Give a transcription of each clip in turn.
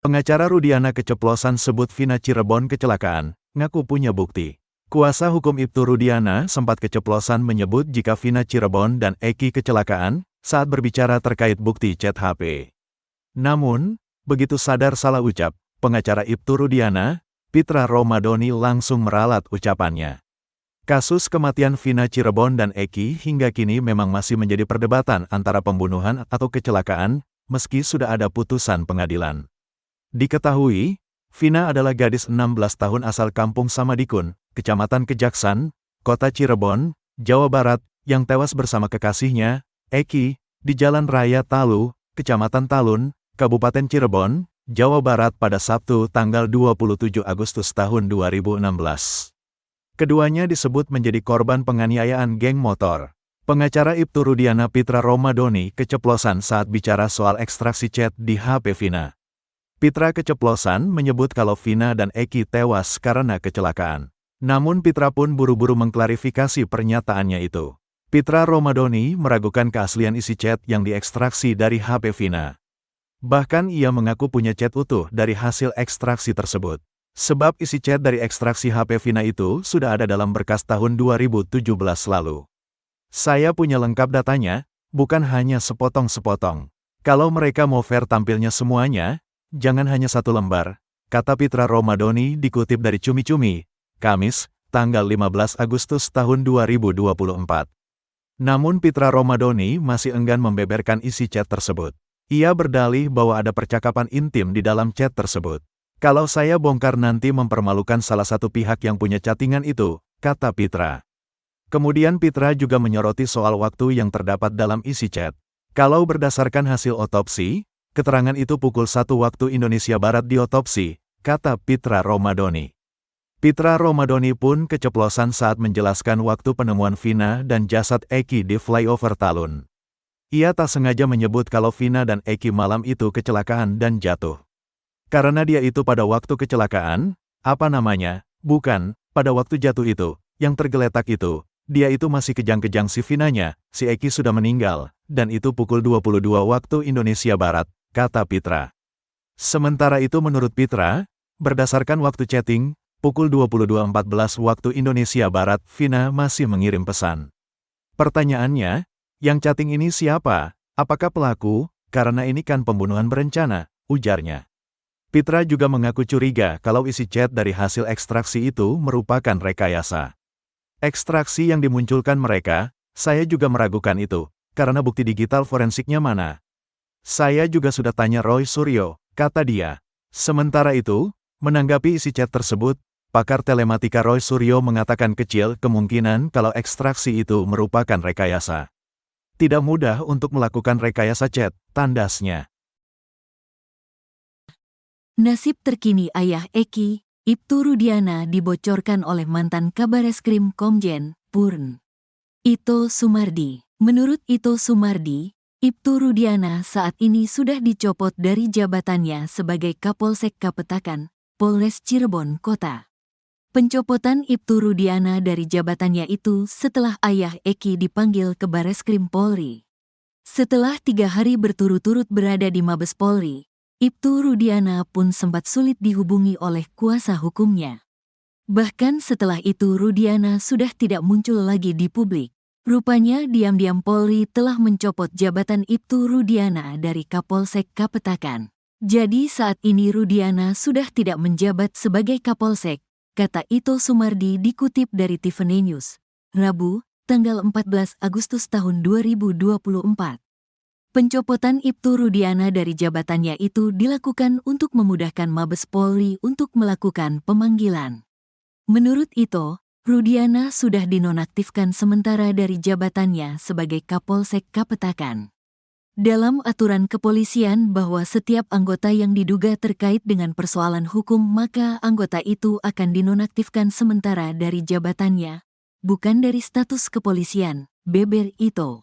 Pengacara Rudiana keceplosan sebut Vina Cirebon kecelakaan, ngaku punya bukti. Kuasa hukum Ibtu Rudiana sempat keceplosan menyebut jika Vina Cirebon dan Eki kecelakaan saat berbicara terkait bukti chat HP. Namun, begitu sadar salah ucap, pengacara Ibtu Rudiana, Pitra Romadoni langsung meralat ucapannya. Kasus kematian Vina Cirebon dan Eki hingga kini memang masih menjadi perdebatan antara pembunuhan atau kecelakaan, meski sudah ada putusan pengadilan. Diketahui, Vina adalah gadis 16 tahun asal kampung Samadikun, Kecamatan Kejaksan, Kota Cirebon, Jawa Barat, yang tewas bersama kekasihnya, Eki, di Jalan Raya Talu, Kecamatan Talun, Kabupaten Cirebon, Jawa Barat pada Sabtu tanggal 27 Agustus tahun 2016. Keduanya disebut menjadi korban penganiayaan geng motor. Pengacara Ibtu Rudiana Pitra Romadoni keceplosan saat bicara soal ekstraksi chat di HP Vina. Pitra keceplosan menyebut kalau Vina dan Eki tewas karena kecelakaan. Namun Pitra pun buru-buru mengklarifikasi pernyataannya itu. Pitra Romadoni meragukan keaslian isi chat yang diekstraksi dari HP Vina. Bahkan ia mengaku punya chat utuh dari hasil ekstraksi tersebut. Sebab isi chat dari ekstraksi HP Vina itu sudah ada dalam berkas tahun 2017 lalu. Saya punya lengkap datanya, bukan hanya sepotong-sepotong. Kalau mereka mau fair tampilnya semuanya, jangan hanya satu lembar, kata Pitra Romadoni dikutip dari Cumi-Cumi, Kamis, tanggal 15 Agustus tahun 2024. Namun Pitra Romadoni masih enggan membeberkan isi chat tersebut. Ia berdalih bahwa ada percakapan intim di dalam chat tersebut. Kalau saya bongkar nanti mempermalukan salah satu pihak yang punya chattingan itu, kata Pitra. Kemudian Pitra juga menyoroti soal waktu yang terdapat dalam isi chat. Kalau berdasarkan hasil otopsi, keterangan itu pukul 1 waktu Indonesia Barat diotopsi, kata Pitra Romadoni. Pitra Romadoni pun keceplosan saat menjelaskan waktu penemuan Vina dan jasad Eki di flyover Talun. Ia tak sengaja menyebut kalau Vina dan Eki malam itu kecelakaan dan jatuh. Karena dia itu pada waktu kecelakaan, bukan, pada waktu jatuh itu, yang tergeletak itu, dia itu masih kejang-kejang si Vinanya, si Eki sudah meninggal, dan itu pukul 22 waktu Indonesia Barat, kata Pitra. Sementara itu menurut Pitra, berdasarkan waktu chatting, pukul 22.14 waktu Indonesia Barat, Vina masih mengirim pesan. Pertanyaannya, yang chatting ini siapa? Apakah pelaku? Karena ini kan pembunuhan berencana, ujarnya. Pitra juga mengaku curiga kalau isi chat dari hasil ekstraksi itu merupakan rekayasa. Ekstraksi yang dimunculkan mereka, saya juga meragukan itu, karena bukti digital forensiknya mana? Saya juga sudah tanya Roy Suryo, kata dia. Sementara itu, menanggapi isi chat tersebut, pakar telematika Roy Suryo mengatakan kecil kemungkinan kalau ekstraksi itu merupakan rekayasa. Tidak mudah untuk melakukan rekayasa chat, tandasnya. Nasib terkini ayah Eki, Ibtu Rudiana dibocorkan oleh mantan Kabareskrim Komjen, Purn. Ito Sumardi. Menurut Ito Sumardi, Ibtu Rudiana saat ini sudah dicopot dari jabatannya sebagai Kapolsek Kapetakan, Polres Cirebon Kota. Pencopotan Ibtu Rudiana dari jabatannya itu setelah ayah Eki dipanggil ke Bareskrim Polri. Setelah 3 hari berturut-turut berada di Mabes Polri, Ibtu Rudiana pun sempat sulit dihubungi oleh kuasa hukumnya. Bahkan setelah itu Rudiana sudah tidak muncul lagi di publik. Rupanya diam-diam Polri telah mencopot jabatan Ibtu Rudiana dari Kapolsek Kapetakan. Jadi saat ini Rudiana sudah tidak menjabat sebagai Kapolsek, kata Ito Sumardi dikutip dari Tiffany News, Rabu, tanggal 14 Agustus tahun 2024. Pencopotan Ibtu Rudiana dari jabatannya itu dilakukan untuk memudahkan Mabes Polri untuk melakukan pemanggilan. Menurut Ito, Rudiana sudah dinonaktifkan sementara dari jabatannya sebagai Kapolsek Kapetakan. Dalam aturan kepolisian bahwa setiap anggota yang diduga terkait dengan persoalan hukum maka anggota itu akan dinonaktifkan sementara dari jabatannya, bukan dari status kepolisian, beber Ito.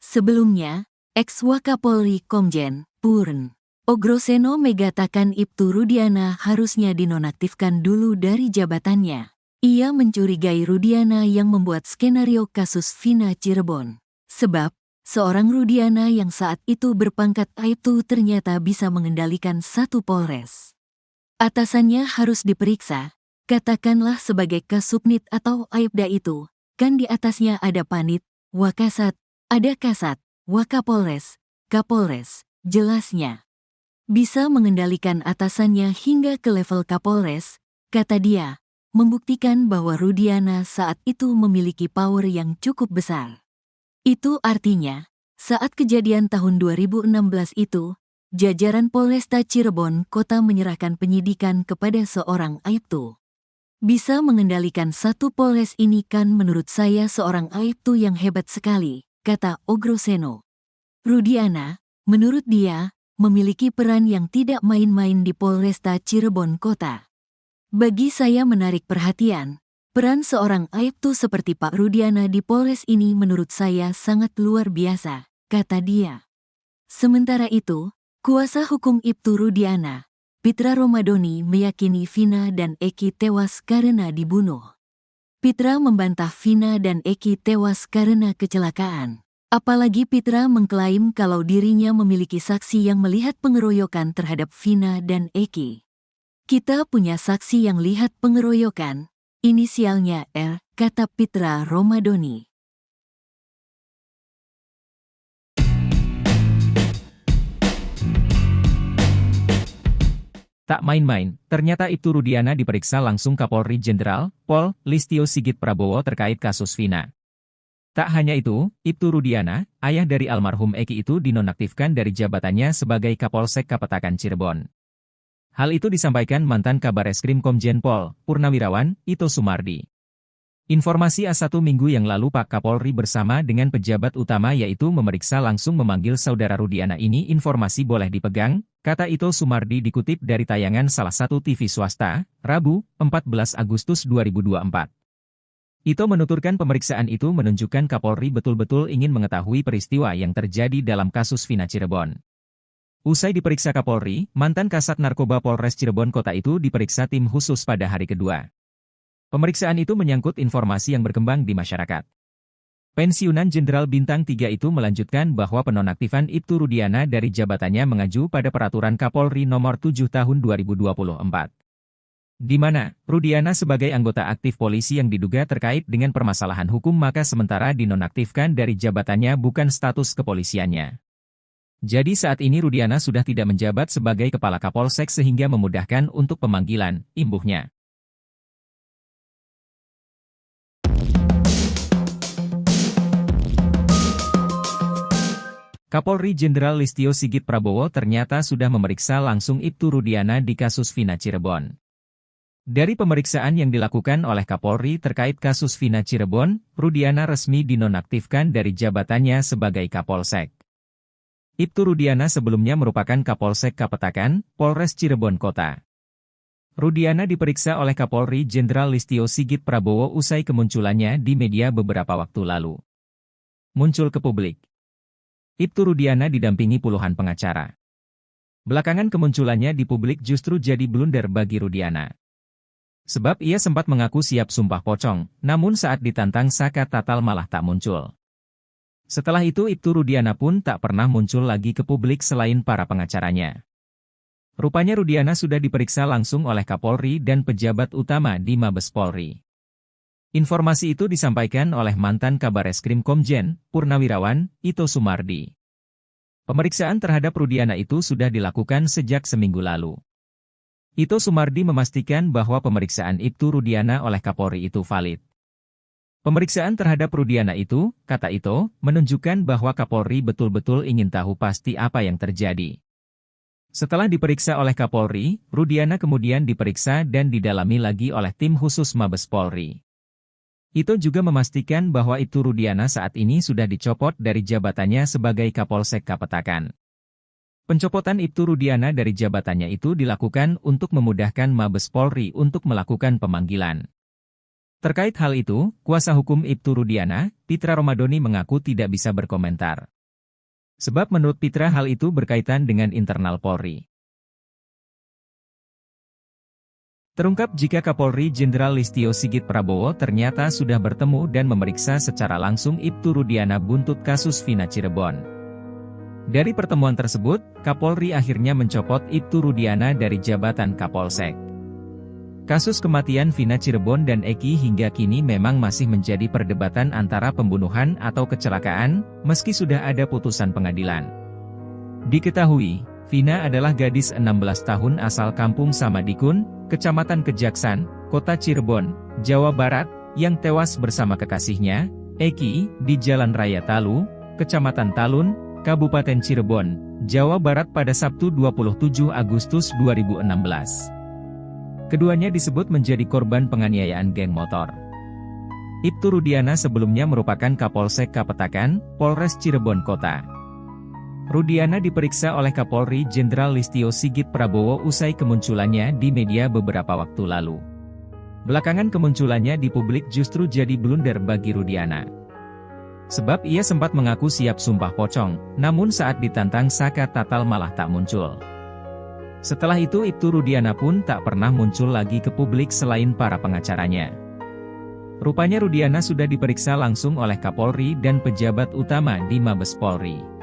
Sebelumnya, ex-Wakapolri Komjen, Purn. Ogroseno mengatakan Ibtu Rudiana harusnya dinonaktifkan dulu dari jabatannya. Ia mencurigai Rudiana yang membuat skenario kasus Vina Cirebon. Sebab, seorang Rudiana yang saat itu berpangkat Aibtu ternyata bisa mengendalikan satu Polres. Atasannya harus diperiksa, katakanlah sebagai Kasubnit atau Aibda itu, kan di atasnya ada Panit, Wakasat, ada Kasat, Wakapolres, Kapolres, jelasnya. Bisa mengendalikan atasannya hingga ke level Kapolres, kata dia, membuktikan bahwa Rudiana saat itu memiliki power yang cukup besar. Itu artinya, saat kejadian tahun 2016 itu, jajaran Polresta Cirebon Kota menyerahkan penyidikan kepada seorang Aibtu. Bisa mengendalikan satu Polres ini kan menurut saya seorang Aibtu yang hebat sekali, kata Ogroseno. Rudiana, menurut dia, memiliki peran yang tidak main-main di Polresta Cirebon Kota. Bagi saya menarik perhatian, peran seorang Aibtu seperti Pak Rudiana di Polres ini menurut saya sangat luar biasa, kata dia. Sementara itu, kuasa hukum Ibtu Rudiana, Pitra Romadoni meyakini Vina dan Eki tewas karena dibunuh. Pitra membantah Vina dan Eki tewas karena kecelakaan. Apalagi Pitra mengklaim kalau dirinya memiliki saksi yang melihat pengeroyokan terhadap Vina dan Eki. Kita punya saksi yang lihat pengeroyokan, inisialnya R, kata Pitra Romadoni. Tak main-main, ternyata Ibtu Rudiana diperiksa langsung Kapolri Jenderal Pol. Listio Sigit Prabowo terkait kasus Vina. Tak hanya itu, Ibtu Rudiana, ayah dari almarhum Eki itu dinonaktifkan dari jabatannya sebagai Kapolsek Kapetakan Cirebon. Hal itu disampaikan mantan Kabareskrim Komjen Pol. Purnawirawan, Ito Sumardi. Informasi A1 minggu yang lalu Pak Kapolri bersama dengan pejabat utama yaitu memeriksa langsung memanggil saudara Rudiana ini informasi boleh dipegang, kata Ito Sumardi dikutip dari tayangan salah satu TV swasta, Rabu, 14 Agustus 2024. Ito menuturkan pemeriksaan itu menunjukkan Kapolri betul-betul ingin mengetahui peristiwa yang terjadi dalam kasus Vina Cirebon. Usai diperiksa Kapolri, mantan Kasat Narkoba Polres Cirebon Kota itu diperiksa tim khusus pada hari kedua. Pemeriksaan itu menyangkut informasi yang berkembang di masyarakat. Pensiunan Jenderal Bintang 3 itu melanjutkan bahwa penonaktifan Ibtu Rudiana dari jabatannya mengacu pada Peraturan Kapolri Nomor 7 Tahun 2024. Di mana, Rudiana sebagai anggota aktif polisi yang diduga terkait dengan permasalahan hukum maka sementara dinonaktifkan dari jabatannya bukan status kepolisiannya. Jadi saat ini Rudiana sudah tidak menjabat sebagai Kepala Kapolsek sehingga memudahkan untuk pemanggilan, imbuhnya. Kapolri Jenderal Listio Sigit Prabowo ternyata sudah memeriksa langsung Ibtu Rudiana di kasus Vina Cirebon. Dari pemeriksaan yang dilakukan oleh Kapolri terkait kasus Vina Cirebon, Rudiana resmi dinonaktifkan dari jabatannya sebagai Kapolsek. Ibtu Rudiana sebelumnya merupakan Kapolsek Kapetakan, Polres Cirebon Kota. Rudiana diperiksa oleh Kapolri Jenderal Listio Sigit Prabowo usai kemunculannya di media beberapa waktu lalu. Muncul ke publik. Ibtu Rudiana didampingi puluhan pengacara. Belakangan kemunculannya di publik justru jadi blunder bagi Rudiana. Sebab ia sempat mengaku siap sumpah pocong, namun saat ditantang Saka Tatal malah tak muncul. Setelah itu Ibtu Rudiana pun tak pernah muncul lagi ke publik selain para pengacaranya. Rupanya Rudiana sudah diperiksa langsung oleh Kapolri dan pejabat utama di Mabes Polri. Informasi itu disampaikan oleh mantan Kabareskrim Komjen, Purnawirawan, Ito Sumardi. Pemeriksaan terhadap Rudiana itu sudah dilakukan sejak seminggu lalu. Ito Sumardi memastikan bahwa pemeriksaan Ibtu Rudiana oleh Kapolri itu valid. Pemeriksaan terhadap Rudiana itu, kata Ito, menunjukkan bahwa Kapolri betul-betul ingin tahu pasti apa yang terjadi. Setelah diperiksa oleh Kapolri, Rudiana kemudian diperiksa dan didalami lagi oleh tim khusus Mabes Polri. Ito juga memastikan bahwa Ibtu Rudiana saat ini sudah dicopot dari jabatannya sebagai Kapolsek Kapetakan. Pencopotan Ibtu Rudiana dari jabatannya itu dilakukan untuk memudahkan Mabes Polri untuk melakukan pemanggilan. Terkait hal itu, kuasa hukum Ibtu Rudiana, Pitra Romadoni mengaku tidak bisa berkomentar. Sebab menurut Pitra hal itu berkaitan dengan internal Polri. Terungkap jika Kapolri Jenderal Listio Sigit Prabowo ternyata sudah bertemu dan memeriksa secara langsung Ibtu Rudiana buntut kasus Vina Cirebon. Dari pertemuan tersebut, Kapolri akhirnya mencopot Ibtu Rudiana dari jabatan Kapolsek. Kasus kematian Vina Cirebon dan Eki hingga kini memang masih menjadi perdebatan antara pembunuhan atau kecelakaan, meski sudah ada putusan pengadilan. Diketahui, Vina adalah gadis 16 tahun asal kampung Samadikun, Kecamatan Kejaksan, Kota Cirebon, Jawa Barat, yang tewas bersama kekasihnya, Eki, di Jalan Raya Talu, Kecamatan Talun, Kabupaten Cirebon, Jawa Barat pada Sabtu 27 Agustus 2016. Keduanya disebut menjadi korban penganiayaan geng motor. Ibtu Rudiana sebelumnya merupakan Kapolsek Kapetakan, Polres Cirebon Kota. Rudiana diperiksa oleh Kapolri Jenderal Listio Sigit Prabowo usai kemunculannya di media beberapa waktu lalu. Belakangan kemunculannya di publik justru jadi blunder bagi Rudiana. Sebab ia sempat mengaku siap sumpah pocong, namun saat ditantang Saka Tatal malah tak muncul. Setelah itu Ibtu Rudiana pun tak pernah muncul lagi ke publik selain para pengacaranya. Rupanya Rudiana sudah diperiksa langsung oleh Kapolri dan pejabat utama di Mabes Polri.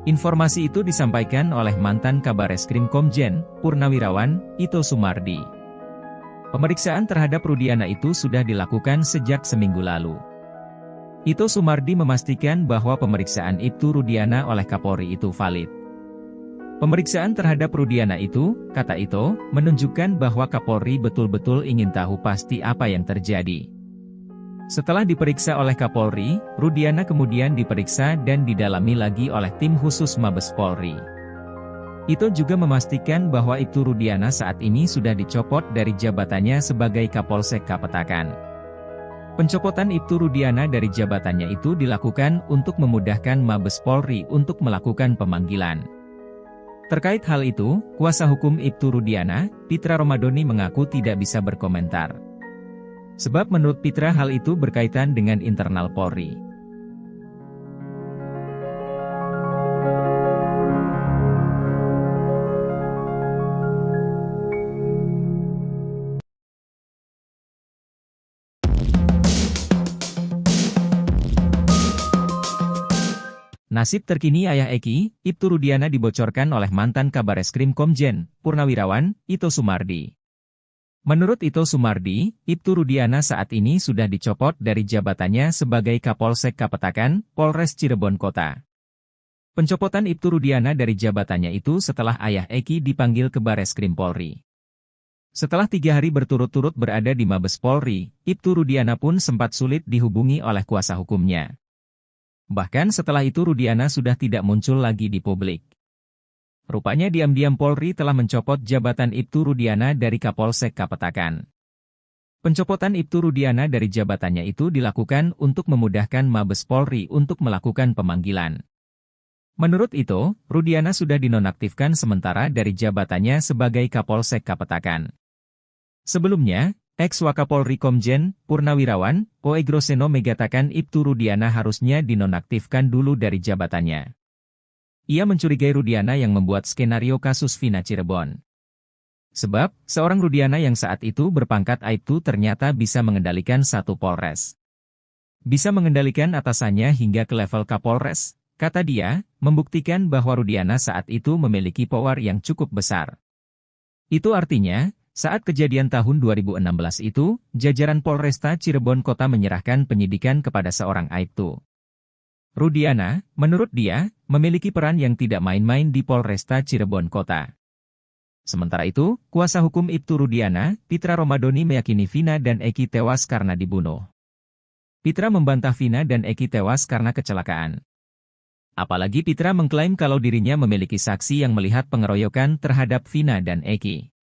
Informasi itu disampaikan oleh mantan Kabareskrim Komjen, Purnawirawan, Ito Sumardi. Pemeriksaan terhadap Rudiana itu sudah dilakukan sejak seminggu lalu. Ito Sumardi memastikan bahwa pemeriksaan Ibtu Rudiana oleh Kapolri itu valid. Pemeriksaan terhadap Rudiana itu, kata Ito, menunjukkan bahwa Kapolri betul-betul ingin tahu pasti apa yang terjadi. Setelah diperiksa oleh Kapolri, Rudiana kemudian diperiksa dan didalami lagi oleh tim khusus Mabes Polri. Ito juga memastikan bahwa Ibtu Rudiana saat ini sudah dicopot dari jabatannya sebagai Kapolsek Kapetakan. Pencopotan Ibtu Rudiana dari jabatannya itu dilakukan untuk memudahkan Mabes Polri untuk melakukan pemanggilan. Terkait hal itu, kuasa hukum Ibtu Rudiana, Pitra Romadoni mengaku tidak bisa berkomentar. Sebab menurut Pitra hal itu berkaitan dengan internal Polri. Nasib terkini ayah Eki, Ibtu Rudiana dibocorkan oleh mantan Kabareskrim Komjen, Purnawirawan, Ito Sumardi. Menurut Ito Sumardi, Ibtu Rudiana saat ini sudah dicopot dari jabatannya sebagai Kapolsek Kapetakan, Polres Cirebon Kota. Pencopotan Ibtu Rudiana dari jabatannya itu setelah ayah Eki dipanggil ke Bareskrim Polri. Setelah 3 hari berturut-turut berada di Mabes Polri, Ibtu Rudiana pun sempat sulit dihubungi oleh kuasa hukumnya. Bahkan setelah itu Rudiana sudah tidak muncul lagi di publik. Rupanya diam-diam Polri telah mencopot jabatan Ibtu Rudiana dari Kapolsek Kapetakan. Pencopotan Ibtu Rudiana dari jabatannya itu dilakukan untuk memudahkan Mabes Polri untuk melakukan pemanggilan. Menurut Ito, Rudiana sudah dinonaktifkan sementara dari jabatannya sebagai Kapolsek Kapetakan. Sebelumnya, ex-Wakapolri Komjen, Purnawirawan, Oegroseno mengatakan Ibtu Rudiana harusnya dinonaktifkan dulu dari jabatannya. Ia mencurigai Rudiana yang membuat skenario kasus Vina Cirebon. Sebab, seorang Rudiana yang saat itu berpangkat Aibtu ternyata bisa mengendalikan satu Polres. Bisa mengendalikan atasannya hingga ke level Kapolres, kata dia, membuktikan bahwa Rudiana saat itu memiliki power yang cukup besar. Itu artinya, saat kejadian tahun 2016 itu, jajaran Polresta Cirebon Kota menyerahkan penyidikan kepada seorang Aibtu. Rudiana, menurut dia, memiliki peran yang tidak main-main di Polresta Cirebon Kota. Sementara itu, kuasa hukum Ibtu Rudiana, Pitra Romadoni meyakini Vina dan Eki tewas karena dibunuh. Pitra membantah Vina dan Eki tewas karena kecelakaan. Apalagi Pitra mengklaim kalau dirinya memiliki saksi yang melihat pengeroyokan terhadap Vina dan Eki.